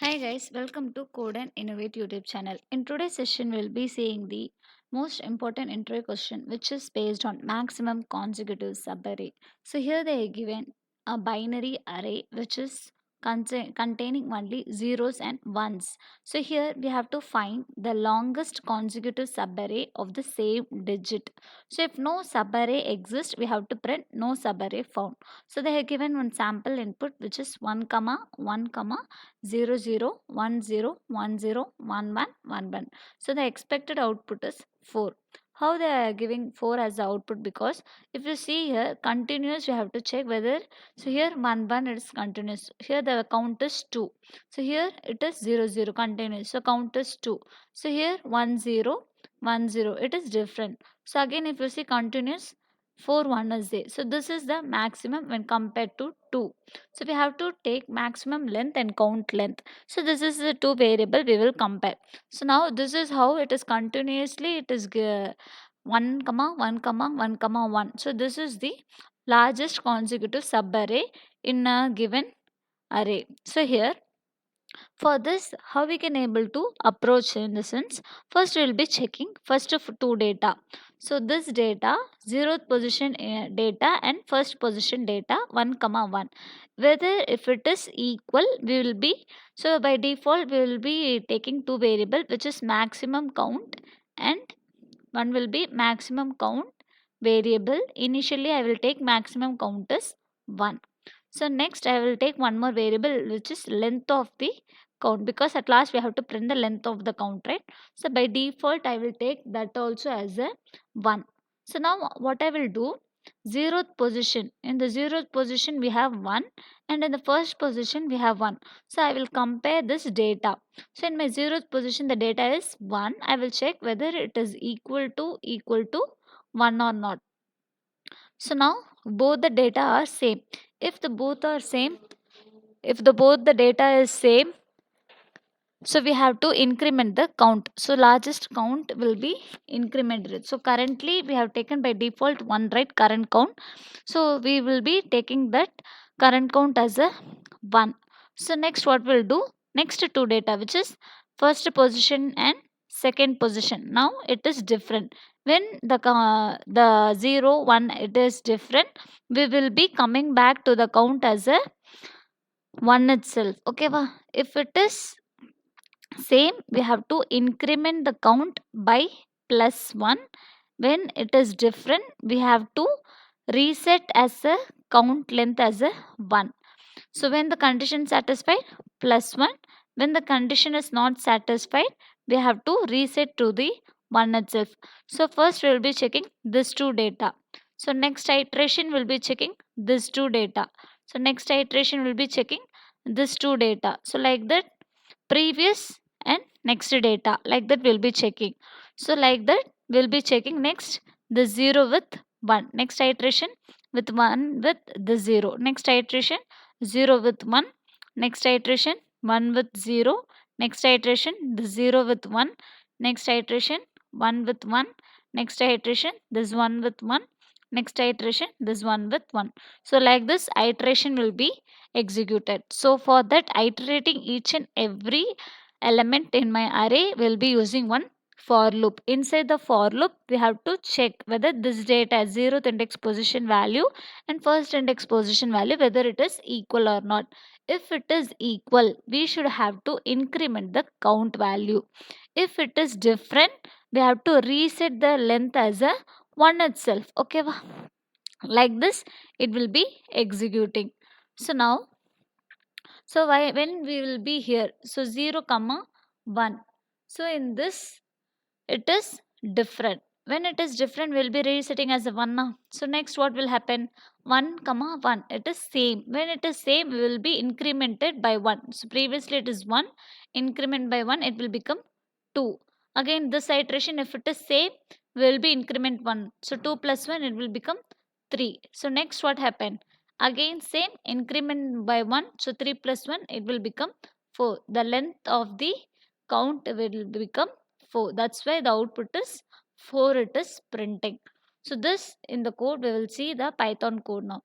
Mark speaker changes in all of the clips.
Speaker 1: Hi guys, welcome to Code and Innovate YouTube channel. In today's session, we'll be seeing the most important interview question, which is based on maximum consecutive subarray. So here they are given a binary array which is containing only zeros and ones. So here we have to find the longest consecutive subarray of the same digit. So if no subarray exists, we have to print no subarray found. So they have given one sample input which is 1 comma 1 comma 0010101111. So the expected output is 4. How they are giving 4 as the output? Because if you see here continuous, you have to check whether, so here 1 is continuous, here the count is 2, so here it is 00 continuous, so count is 2. So here 1010, it is different. So again if you see continuous, 4 1 is there, so this is the maximum when compared to 2. So we have to take maximum length and count length. So this is the two variable we will compare. So now this is how it is continuously, it is 1 comma 1 comma 1 comma 1. So this is the largest consecutive subarray in a given array. So here for this, how we can able to approach in the sense, first we will be checking first of two data. So this data, zeroth position data and first position data 1 comma 1. Whether if it is equal, we will be, so by default we will be taking two variable which is maximum count and one will be maximum count variable. Initially I will take maximum count as 1. So next I will take one more variable which is length of the count, because at last we have to print the length of the count, right? So by default I will take that also as a 1. So now what I will do, zeroth position, in the zeroth position we have 1 and in the first position we have 1. So I will compare this data. So in my zeroth position the data is 1. I will check whether it is equal to 1 or not. So now both the data are same. If the both are same, if the both the data is same, so we have to increment the count. So largest count will be incremented. So currently we have taken by default 1, right, current count. So we will be taking that current count as a 1. So next what we'll do, next two data which is first position and second position. Now it is different. When the 0 1 it is different, we will be coming back to the count as a 1 itself. Okay, if it is same, we have to increment the count by plus 1. When it is different, we have to reset as a count length as a 1. So when the condition satisfied, plus 1. When the condition is not satisfied, we have to reset to the 1 itself. So first we will be checking this two data. So next iteration will be checking this two data. So next iteration will be checking this two data. So like that, previous and next data, like that we'll be checking. So like that we'll be checking next the 0 with 1, next iteration with 1 with the 0, next iteration 0 with 1, next iteration 1 with 0, next iteration the 0 with 1, next iteration 1 with 1, next iteration this 1 with 1, next iteration this 1 with 1. So like this iteration will be executed. So for that, iterating each and every element in my array will be using one for loop. Inside the for loop, we have to check whether this data has 0th index position value and first index position value, whether it is equal or not. If it is equal, we should have to increment the count value. If it is different, we have to reset the length as a 1 itself. Okay, like this it will be executing. So now, so why when we will be here, so 0 comma 1, so in this it is different. When it is different, we'll be resetting as a 1 now. So next what will happen, 1 comma 1, it is same. When it is same, we will be incremented by 1. So previously it is 1, increment by 1, it will become 2. Again this iteration, if it is same, we will be increment 1, so 2 plus 1 it will become 3. So next what happened, again same, increment by 1, so 3 plus 1 it will become 4. The length of the count will become 4. That's why the output is 4, it is printing. So this in the code we will see the Python code now.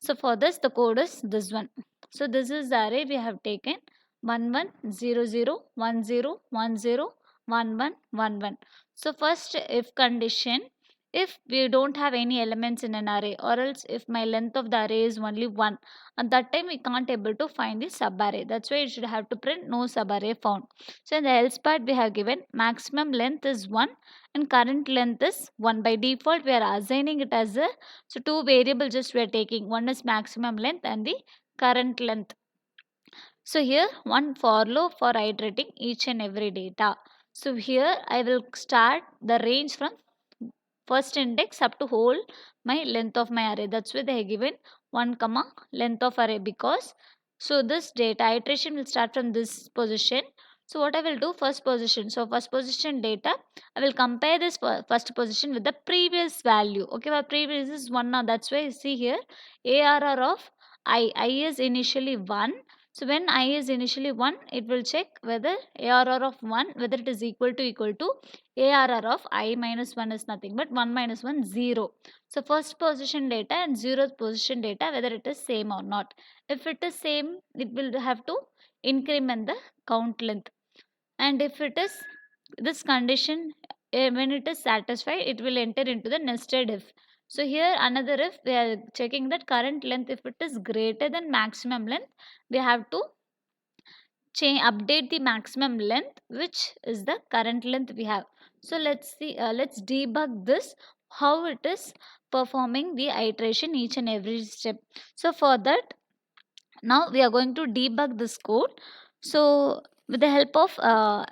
Speaker 1: So for this the code is this one. So this is the array we have taken 1 1 0 0 1 0 1 0 1 1 1 1. So first if condition, if we don't have any elements in an array, or else if my length of the array is only 1, at that time we can't able to find the subarray. That's why you should have to print no subarray found. So in the else part we have given maximum length is 1 and current length is 1. By default we are assigning it as a, so two variables just we are taking, one is maximum length and the current length. So here one for loop for iterating each and every data. So here I will start the range from first index up to whole my length of my array. That's why they have given 1 comma length of array, because so this data iteration will start from this position. So what I will do, first position, so first position data, I will compare this first position with the previous value. Okay, my previous is 1 now. That's why you see here ARR of I is initially 1. So when I is initially 1, it will check whether ARR of 1, whether it is equal to ARR of I minus 1 is nothing but 1 minus 1 0. So first position data and 0th position data, whether it is same or not. If it is same, it will have to increment the count length. And if it is this condition, when it is satisfied, it will enter into the nested if. So here another if, we are checking that current length, if it is greater than maximum length, we have to update the maximum length, which is the current length we have. So let's see, let's debug this, how it is performing the iteration each and every step. So for that, now we are going to debug this code. So with the help of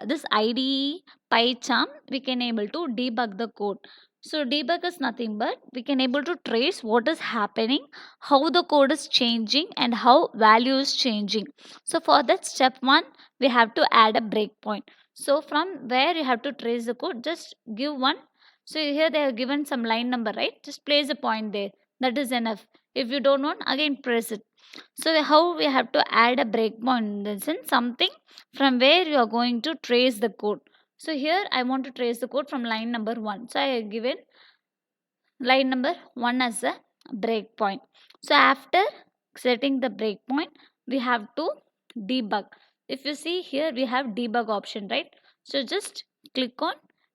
Speaker 1: this IDE PyCharm, we can able to debug the code. So debug is nothing but we can able to trace what is happening, how the code is changing and how value is changing. So for that, step 1, we have to add a breakpoint. So from where you have to trace the code, just give one. So here they have given some line number, right? Just place a point there. That is enough. If you don't want, again press it. So how we have to add a breakpoint in the sense, something from where you are going to trace the code. So here I want to trace the code from line number 1. So I have given line number 1 as a breakpoint. So after setting the breakpoint, we have to debug. If you see here, we have debug option, right? So just click on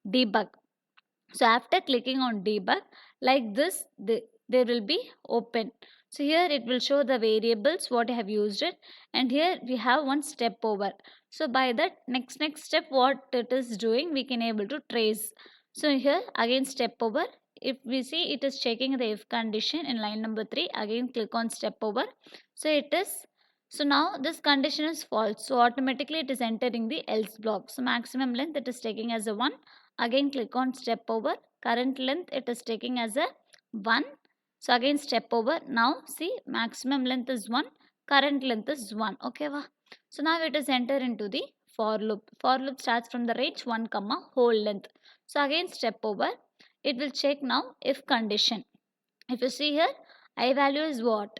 Speaker 1: debug. So after clicking on debug, like this, there will be open. So here it will show the variables what I have used it, and here we have one step over. So by that next step what it is doing, we can able to trace. So here again step over. If we see, it is checking the if condition in line number 3, again click on step over. So it is, so now this condition is false, so automatically it is entering the else block. So maximum length it is taking as a 1. Again click on step over. Current length it is taking as a 1. So again step over. Now see, maximum length is 1, current length is 1. Okay, so now it is enter into the for loop. For loop starts from the range 1 comma whole length. So again step over. It will check now if condition. If you see here, I value is what?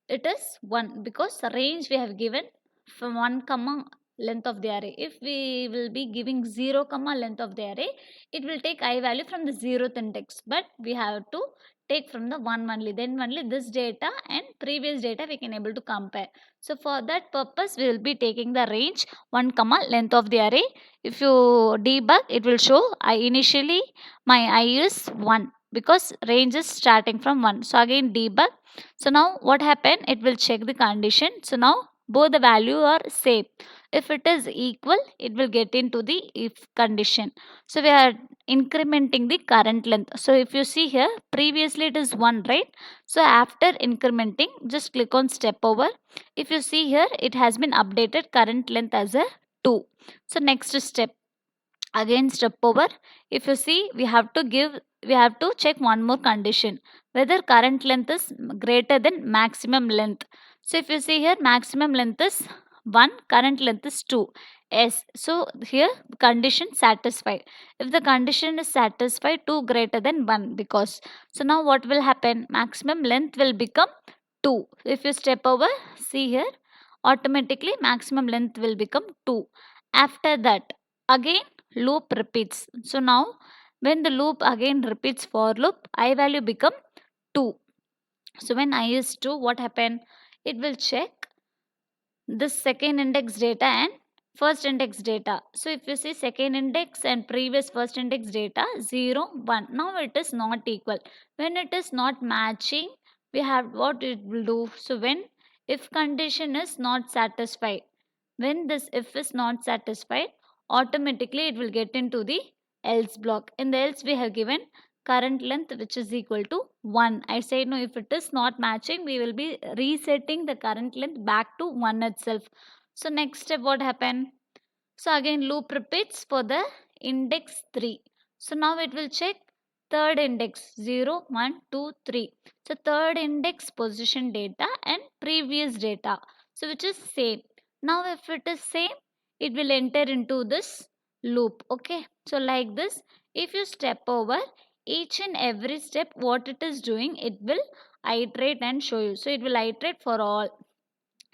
Speaker 1: It is 1, because the range we have given from 1 comma length of the array. If we will be giving 0 comma length of the array, it will take I value from the 0th index, but we have to take from the 1 only, then only this data and previous data we can able to compare. So for that purpose, we will be taking the range 1 comma length of the array. If you debug, it will show I initially my I is 1, because range is starting from 1. So again debug. So now what happened, it will check the condition. So now both the value are same. If it is equal, it will get into the if condition. So we are incrementing the current length. So if you see here, previously it is 1, right? So after incrementing, just click on step over. If you see here, it has been updated current length as a 2. So next step, again step over. If you see, we have to check one more condition, whether current length is greater than maximum length. So if you see here, maximum length is 1, current length is 2. Yes, so here condition satisfied. If the condition is satisfied, 2 greater than 1, because so now what will happen, maximum length will become 2. If you step over, see here, automatically maximum length will become 2. After that, again loop repeats. So now when the loop again repeats for loop, I value become 2. So when I is 2, what happen, it will check this second index data and first index data. So if you see second index and previous first index data 0 1, now it is not equal. When it is not matching, we have what it will do. So when if condition is not satisfied, when this if is not satisfied, automatically it will get into the else block. In the else we have given current length which is equal to 1. I say no, if it is not matching, we will be resetting the current length back to 1 itself. So next step what happened? So again loop repeats for the index 3. So now it will check third index 0 1 2 3. So third index position data and previous data, so which is same. Now if it is same, it will enter into this loop. Okay, so like this, if you step over each and every step what it is doing, it will iterate and show you. So it will iterate for all.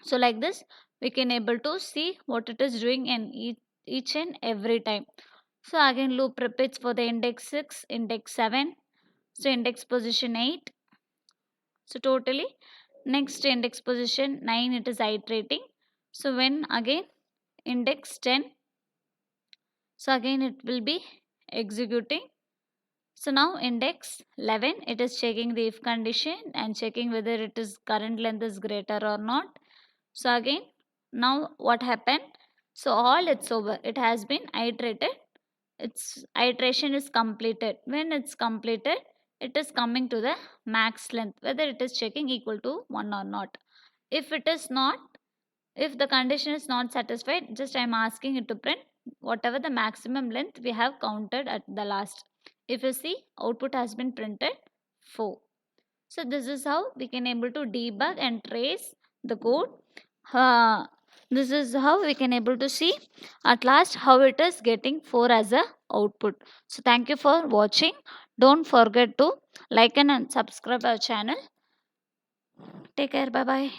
Speaker 1: So like this we can able to see what it is doing in each and every time. So again loop repeats for the index 6, index 7, so index position 8. So totally next index position 9 it is iterating. So when again index 10, so again it will be executing. So now index 11 it is checking the if condition and checking whether it is current length is greater or not. So again now what happened? So all it's over, it has been iterated, its iteration is completed. When it's completed, it is coming to the max length whether it is checking equal to 1 or not. If it is not, if the condition is not satisfied, just I am asking it to print whatever the maximum length we have counted at the last. If you see, output has been printed 4. So this is how we can able to debug and trace the code. Uh, this is how we can able to see at last how it is getting 4 as a output. So thank you for watching. Don't forget to like and subscribe our channel. Take care. Bye bye.